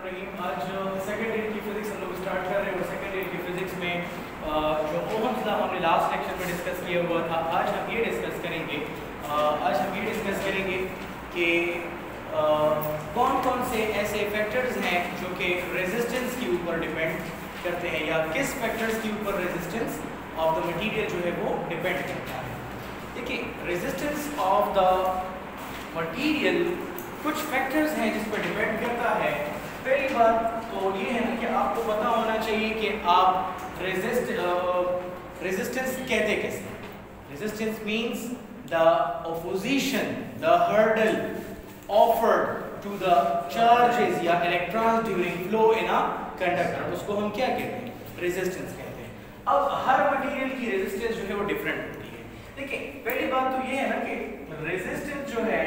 बिस्मिल्लाहिर्रहमानिर्रहीम। आज second year की फिजिक्स हम लोग स्टार्ट कर रहे हैं और सेकेंड ईयर की फिजिक्स में जो ओहम्स लॉ हमने लास्ट लेक्चर में डिस्कस किया हुआ था, आज हम ये डिस्कस करेंगे कि कौन कौन से ऐसे फैक्टर्स हैं जो कि रेजिस्टेंस के ऊपर डिपेंड करते हैं या किस फैक्टर्स के ऊपर रेजिस्टेंस ऑफ द मटीरियल जो है वो डिपेंड करता है। देखिए, रेजिस्टेंस ऑफ द मटीरियल कुछ फैक्टर्स हैं जिस पर डिपेंड करता है। पहली बात तो ये है ना कि आपको पता होना चाहिए कि आप रेजिस्टेंस कहते कैसे। Resistance means the opposition, the hurdle offered to the charges या electrons during flow in a conductor, उसको हम क्या कहते हैं? रेजिस्टेंस कहते हैं। अब हर मटेरियल की रेजिस्टेंस जो है वो डिफरेंट होती है। देखिए, पहली बात तो ये है ना कि रेजिस्टेंस जो है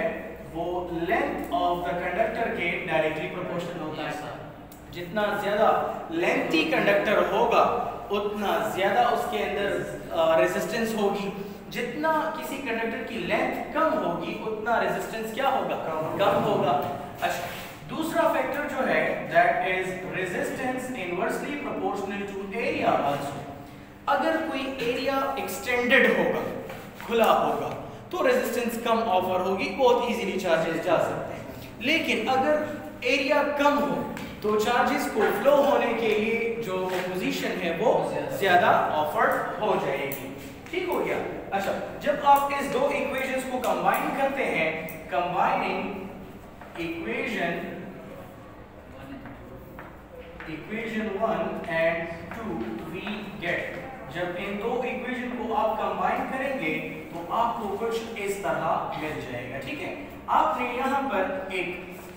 वो लेंथ ऑफ द कंडक्टर के डायरेक्टली प्रोपोर्शनल होता है। जितना ज्यादा लेंथी कंडक्टर होगा उतना ज्यादा उसके अंदर रेजिस्टेंस होगी। जितना किसी कंडक्टर की लेंथ कम होगी उतना रेजिस्टेंस क्या होगा? कम होगा। अच्छा, दूसरा फैक्टर जो है that is resistance inversely proportional to area also. अगर कोई एरिया एक्सटेंडेड होगा, खुला होगा, तो रेजिस्टेंस कम ऑफर होगी, बहुत इजीली चार्जेस जा सकते हैं। लेकिन अगर एरिया कम हो तो चार्जेस को फ्लो होने के लिए जो पोजीशन है वो ज्यादा ऑफर्ड हो जाएगी। ठीक हो गया? अच्छा, जब आप इस दो इक्वेशंस को कंबाइन करते हैं, combining equation 1 and 2 we get, जब इन दो इक्वेशन को आप कंबाइन करेंगे तो आपको कुछ इस तरह मिल जाएगा। ठीक है, आपने यहाँ पर एक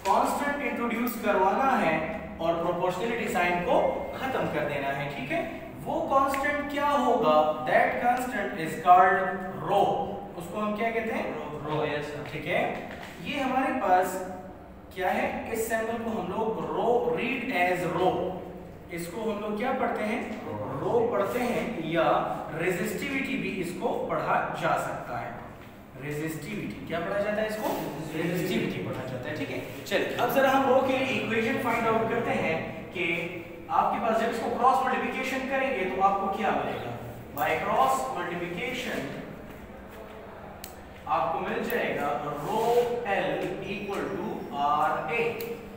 कांस्टेंट इंट्रोड्यूस करवाना है और प्रोपोर्शनलिटी साइन को खत्म कर देना है। ठीक है, वो कांस्टेंट क्या होगा? दैट कांस्टेंट इज कॉल्ड रो। उसको हम क्या कहते हैं? रो। यस। ठीक है, ये हमारे पास क्या है? इस सिंबल को हम लोग रो रीड एज रो, इसको हम लोग क्या पढ़ते हैं? रो पढ़ते हैं, या रेजिस्टिविटी भी इसको पढ़ा जा सकता है। रेजिस्टिविटी क्या पढ़ा जाता है? इसको रेजिस्टिविटी पढ़ा जाता है। ठीक है, चलिए अब जरा हम रो के लिए इक्वेशन फाइंड आउट करते हैं कि आपके पास जब इसको क्रॉस मल्टीप्लिकेशन करेंगे तो आपको क्या मिलेगा? बाय क्रॉस मल्टीप्लिकेशन आपको मिल जाएगा rho L equal to R A.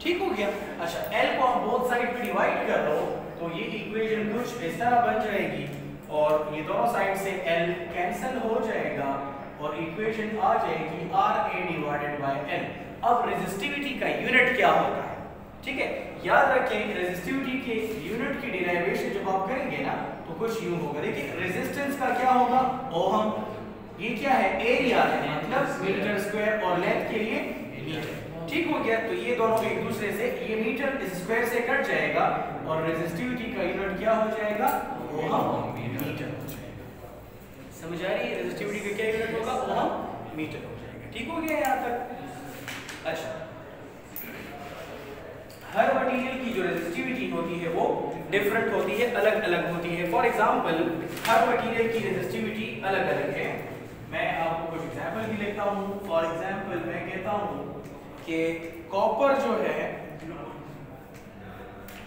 ठीक हो गया? अच्छा, एल को आप बोथ साइड पे डिवाइड कर लो तो ये इक्वेशन कुछ इस तरह बन जाएगी और ये दोनों साइड से एल कैंसिल हो जाएगा और इक्वेशन आ जाएगी R A divided by L. अब रेजिस्टिविटी का यूनिट क्या होता है? ठीक है, याद रखें रेजिस्टिविटी के यूनिट की डिराइवेशन जब आप करेंगे ना तो कुछ यूं होगा। देखिए, रेजिस्टेंस का क्या होगा? ओहम। ये क्या है? एरिया है, मतलब मीटर स्क्वायर, और लेंथ के लिए मीटर। ठीक हो गया? तो ये दोनों एक दूसरे से, ये मीटर इस स्क्वायर से कट जाएगा और रेजिस्टिविटी का यूनिट क्या हो जाएगा? ओहम मीटर हो जाएगा। समझ आ रही है? रेजिस्टिविटी का क्या यूनिट होगा? ओहम मीटर हो जाएगा। ठीक हो गया यहाँ तक? अच्छा, हर मटेरियल की जो रेजिस्टिविटी होती है वो डिफरेंट होती है, अलग अलग होती है। फॉर एग्जांपल, हर मटेरियल की रेजिस्टिविटी अलग अलग है। मैं आपको कुछ एग्जांपल भी लेता हूँ। फॉर एग्जांपल मैं कहता हूँ कि कॉपर जो है,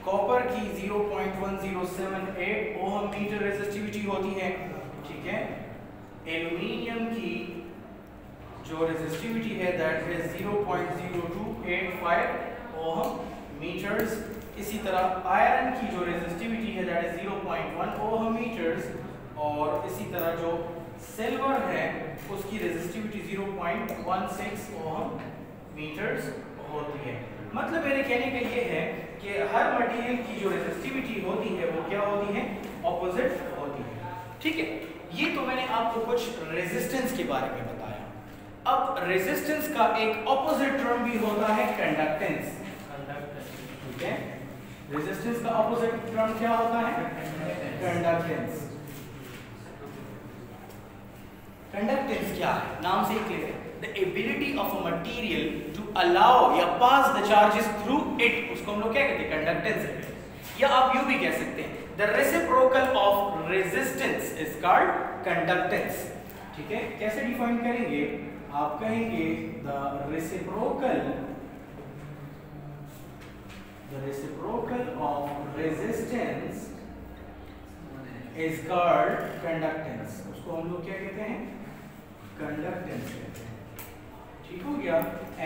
कॉपर की 0.1078 ओहम मीटर रेजिस्टिविटी होती है। ठीक है, एल्युमिनियम की जो रेजिस्टिविटी है दैट इज 0.0285 ओहम मीटर्स। इसी तरह आयरन की जो रेजिस्टिविटी है दैट इज 0.1 ओहम मीटर्स, और इसी तरह जो सिल्वर है उसकी रेजिस्टिविटी 0.16 ओहम मीटर्स होती है। मतलब मेरे कहने का ये है कि हर मटेरियल की जो रेजिस्टिविटी होती है वो क्या होती है? ऑपोजिट होती है। ठीक है, ये तो मैंने आपको कुछ रेजिस्टेंस के बारे में बताया। अब रेजिस्टेंस का एक ऑपोजिट टर्म भी होता है कंडक्टेंस। ठीक है, रेजिस्टेंस का ऑपोजिट टर्म क्या होता है? कंडक्टेंस। कंडक्टेंस क्या है? नाम से ही क्लियर है, the ability of a material to allow या pass the charges through it, उसको हम लोग क्या कहते हैं? कंडक्टेंस है। या आप यूं भी कह सकते हैं the reciprocal of resistance is called conductance. ठीक है, कैसे डिफाइन करेंगे? आप कहेंगे the reciprocal The reciprocal of resistance is called conductance. उसको हम लोग क्या कहते हैं? Conductance कहते हैं. ठीक हो गया?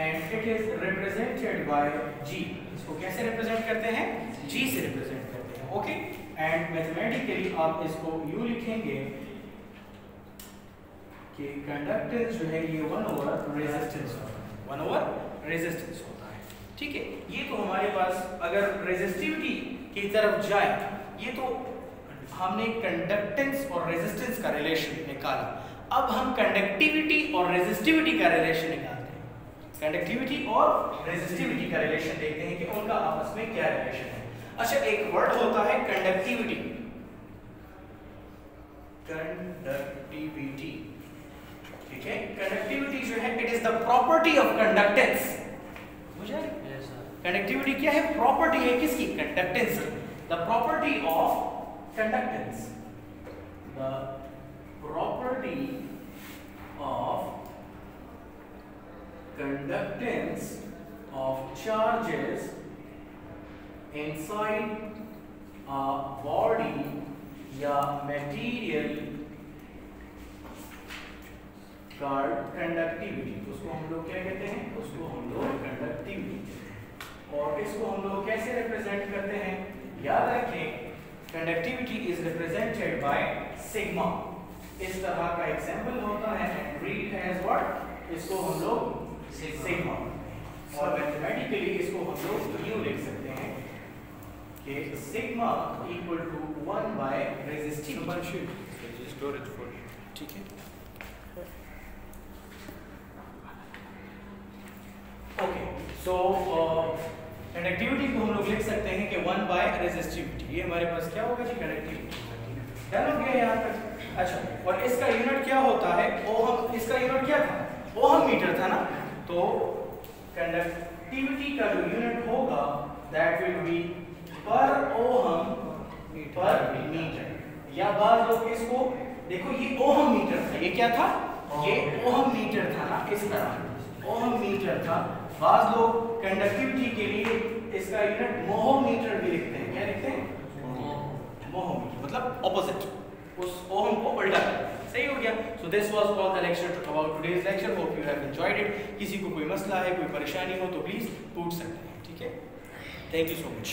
And it is represented by G. इसको कैसे represent करते हैं? G से represent करते हैं. Okay? And mathematically आप इसको यूँ लिखेंगे कि conductance जो है ये 1/resistance होता है. 1/resistance होता है. ठीक है, ये तो हमारे पास अगर रेजिस्टिविटी की तरफ जाए, ये तो हमने कंडक्टेंस और रेजिस्टेंस का रिलेशन निकाला. अब हम कंडक्टिविटी और रेजिस्टिविटी का रिलेशन निकालते हैं. कंडक्टिविटी और रेजिस्टिविटी का रिलेशन देखते हैं कि उनका आपस में क्या रिलेशन है. अच्छा, एक वर्ड होता है कंडक्टिविटी. कंडक्टिविटी, ठीक है. कंडक्टिविटी जो है it is the property of conductance. मुझे कंडक्टिविटी क्या है? प्रॉपर्टी है किसकी? Conductance. The property of conductance. The property of conductance of charges inside a body या मटेरियल कॉल्ड कंडक्टिविटी. उसको हम लोग क्या कहते हैं? उसको हम लोग कंडक्टिविटी. और इसको हम लोग कैसे रिप्रेजेंट करते हैं? याद रखें, conductivity is represented by sigma. इस तरह का एग्जांपल होता है एंड रीड एज व्हाट? इसको हम लोग सिग्मा. और मैथमेटिकली इसको हम लोग यूं लिख सकते हैं कि sigma equal to 1/resistivity. Storage for. ठीक है. ओके, सो कंडक्टिविटी को हम लोग लिख सकते हैं कि 1/resistivity. ये हमारे पास क्या होगा जी? कंडक्टिविटी. डन हो गया यहाँ तक. अच्छा, और इसका यूनिट क्या होता है? ओहम. इसका यूनिट क्या था? ओहम मीटर था ना. तो कंडक्टिविटी का जो यूनिट होगा दैट विल बी पर ओहम पर मीटर. या बाद लोग इसको देखो, ये ओहम मीटर था. ये क्या था? ये ओहम मीटर था ना. इस तरह ओहम मीटर था. बाद लोग कंडक्टिविटी के लिए इसका यूनिट मोहोमीटर भी लिखते हैं. क्या लिखते हैं? मोहोमीटर. मतलब ऑपोजिट, उस ओहम को उल्टा करते हैं. सही हो गया. So this was all the lecture about today's lecture. Hope you have enjoyed it. किसी को कोई मसला है, कोई परेशानी हो तो प्लीज पूछ सकते हैं. ठीक है. Thank you so much.